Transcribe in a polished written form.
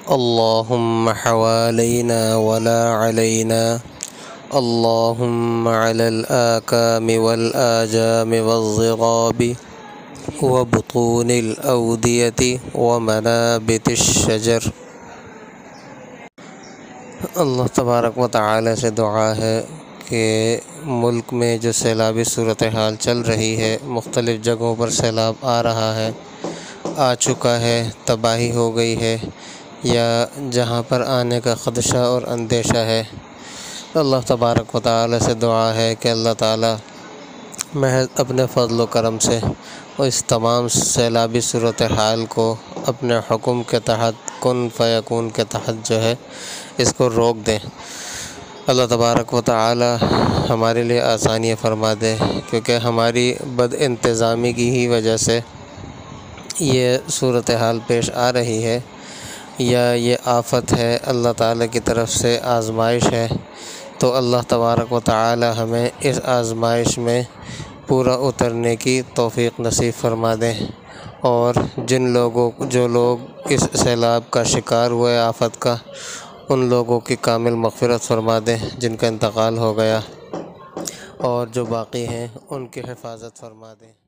اللهم حوالينا ولا علينا، اللهم على الآكام والآجام والضغاب وبطون الأودية ومنابت الشجر۔ اللہ تبارک و تعالی سے دعا ہے کہ ملک میں جو سیلابی صورتحال چل رہی ہے، مختلف جگہوں پر سیلاب آ رہا ہے، آ چکا ہے، تباہی ہو گئی ہے، یا جہاں پر آنے کا خدشہ اور اندیشہ ہے، اللہ تبارک و تعالی سے دعا ہے کہ اللہ تعالی محض اپنے فضل و کرم سے اس تمام سیلابی صورتحال کو اپنے حکم کے تحت، کن فیکون کے تحت جو ہے اس کو روک دیں۔ اللہ تبارک و تعالی ہمارے لیے آسانی فرما دے، کیونکہ ہماری بد انتظامی کی ہی وجہ سے یہ صورتحال پیش آ رہی ہے، یا یہ آفت ہے، اللہ تعالی کی طرف سے آزمائش ہے۔ تو اللہ تبارک و تعالی ہمیں اس آزمائش میں پورا اترنے کی توفیق نصیب فرما دیں، اور جو لوگ اس سیلاب کا شکار ہوئے، آفت کا، ان لوگوں کی کامل مغفرت فرما دیں جن کا انتقال ہو گیا، اور جو باقی ہیں ان کی حفاظت فرما دیں۔